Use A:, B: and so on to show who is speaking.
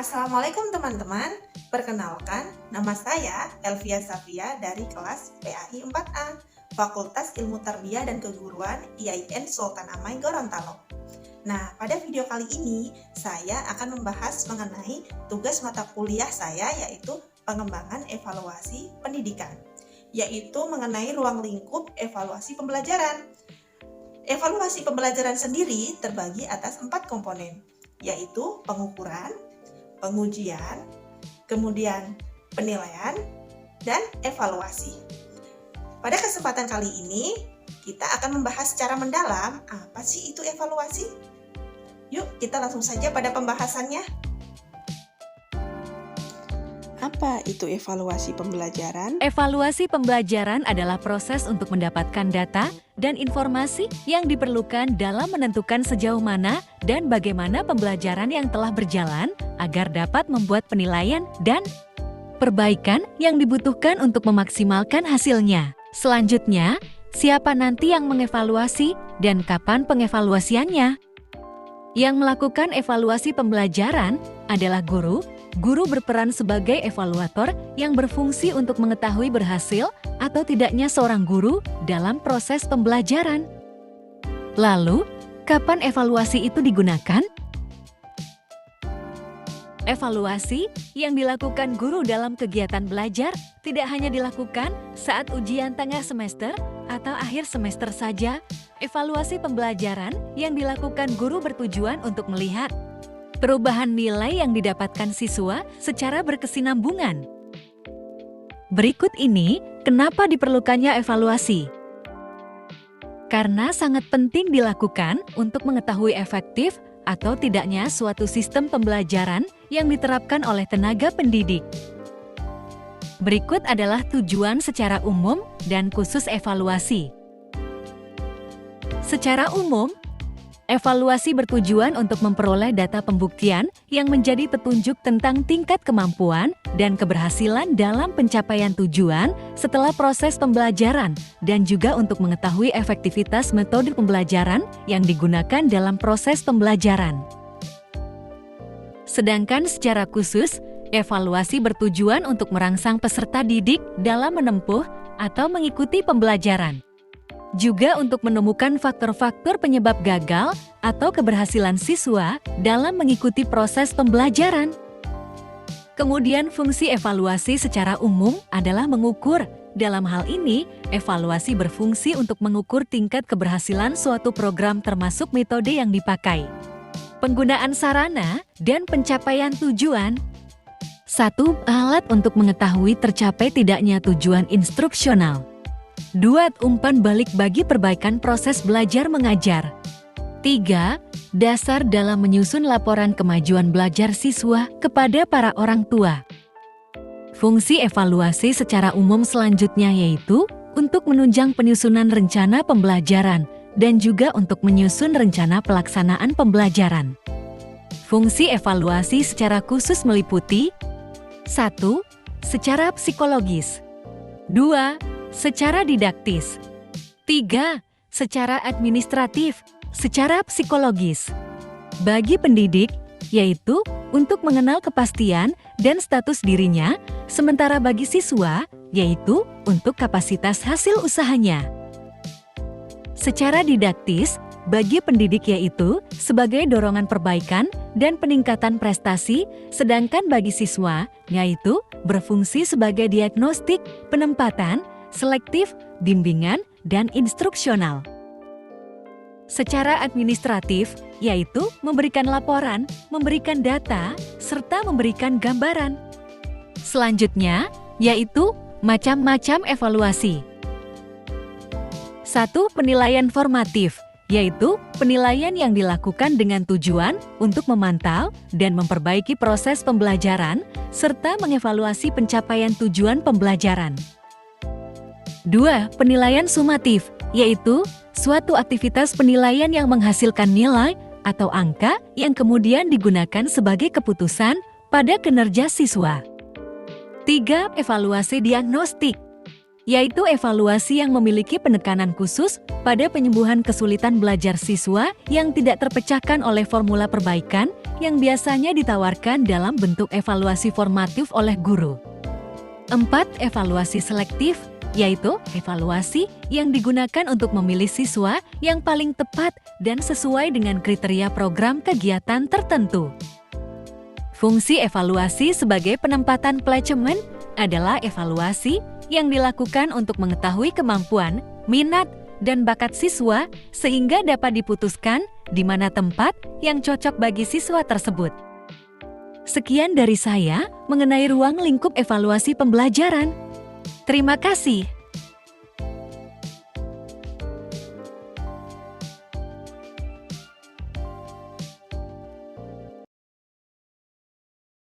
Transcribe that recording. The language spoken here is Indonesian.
A: Assalamualaikum teman-teman, perkenalkan nama saya Elvia Safia dari kelas PAI 4A, Fakultas Ilmu Tarbiyah dan Keguruan IAIN Sultan Amai Gorontalo. Nah, pada video kali ini saya akan membahas mengenai tugas mata kuliah saya yaitu pengembangan evaluasi pendidikan, yaitu mengenai ruang lingkup evaluasi pembelajaran. Evaluasi pembelajaran sendiri terbagi atas 4 komponen, yaitu pengukuran, pengujian, kemudian penilaian, dan evaluasi. Pada kesempatan kali ini, kita akan membahas secara mendalam apa sih itu evaluasi. Yuk, kita langsung saja pada pembahasannya. Apa itu evaluasi pembelajaran?
B: Evaluasi pembelajaran adalah proses untuk mendapatkan data dan informasi yang diperlukan dalam menentukan sejauh mana dan bagaimana pembelajaran yang telah berjalan agar dapat membuat penilaian dan perbaikan yang dibutuhkan untuk memaksimalkan hasilnya. Selanjutnya, siapa nanti yang mengevaluasi dan kapan pengevaluasiannya? Yang melakukan evaluasi pembelajaran adalah guru. Guru berperan sebagai evaluator yang berfungsi untuk mengetahui berhasil atau tidaknya seorang guru dalam proses pembelajaran. Lalu, kapan evaluasi itu digunakan? Evaluasi yang dilakukan guru dalam kegiatan belajar tidak hanya dilakukan saat ujian tengah semester atau akhir semester saja. Evaluasi pembelajaran yang dilakukan guru bertujuan untuk melihat perubahan nilai yang didapatkan siswa secara berkesinambungan. Berikut ini kenapa diperlukannya evaluasi. Karena sangat penting dilakukan untuk mengetahui efektif atau tidaknya suatu sistem pembelajaran yang diterapkan oleh tenaga pendidik. Berikut adalah tujuan secara umum dan khusus evaluasi. Secara umum, evaluasi bertujuan untuk memperoleh data pembuktian yang menjadi petunjuk tentang tingkat kemampuan dan keberhasilan dalam pencapaian tujuan setelah proses pembelajaran dan juga untuk mengetahui efektivitas metode pembelajaran yang digunakan dalam proses pembelajaran. Sedangkan secara khusus, evaluasi bertujuan untuk merangsang peserta didik dalam menempuh atau mengikuti pembelajaran. Juga untuk menemukan faktor-faktor penyebab gagal atau keberhasilan siswa dalam mengikuti proses pembelajaran. Kemudian fungsi evaluasi secara umum adalah mengukur. Dalam hal ini, evaluasi berfungsi untuk mengukur tingkat keberhasilan suatu program termasuk metode yang dipakai, penggunaan sarana, dan pencapaian tujuan. 1. Alat untuk mengetahui tercapai tidaknya tujuan instruksional. 2. Umpan balik bagi perbaikan proses belajar mengajar. 3. Dasar dalam menyusun laporan kemajuan belajar siswa kepada para orang tua. Fungsi evaluasi secara umum selanjutnya yaitu untuk menunjang penyusunan rencana pembelajaran dan juga untuk menyusun rencana pelaksanaan pembelajaran. Fungsi evaluasi secara khusus meliputi 1. Secara psikologis. 2. Secara didaktis. 3. Secara administratif, secara psikologis. Bagi pendidik, yaitu untuk mengenal kepastian dan status dirinya, sementara bagi siswa, yaitu untuk kapasitas hasil usahanya. Secara didaktis, bagi pendidik yaitu sebagai dorongan perbaikan dan peningkatan prestasi, sedangkan bagi siswa, yaitu berfungsi sebagai diagnostik, penempatan, selektif, bimbingan, dan instruksional. Secara administratif, yaitu memberikan laporan, memberikan data, serta memberikan gambaran. Selanjutnya, yaitu macam-macam evaluasi. 1. Penilaian formatif, yaitu penilaian yang dilakukan dengan tujuan untuk memantau dan memperbaiki proses pembelajaran, serta mengevaluasi pencapaian tujuan pembelajaran. 2. Penilaian sumatif, yaitu suatu aktivitas penilaian yang menghasilkan nilai atau angka yang kemudian digunakan sebagai keputusan pada kinerja siswa. 3. Evaluasi diagnostik, yaitu evaluasi yang memiliki penekanan khusus pada penyembuhan kesulitan belajar siswa yang tidak terpecahkan oleh formula perbaikan yang biasanya ditawarkan dalam bentuk evaluasi formatif oleh guru. 4. Evaluasi selektif, yaitu evaluasi yang digunakan untuk memilih siswa yang paling tepat dan sesuai dengan kriteria program kegiatan tertentu. Fungsi evaluasi sebagai penempatan pelesemen adalah evaluasi yang dilakukan untuk mengetahui kemampuan, minat, dan bakat siswa sehingga dapat diputuskan di mana tempat yang cocok bagi siswa tersebut. Sekian dari saya mengenai ruang lingkup evaluasi pembelajaran. Terima kasih.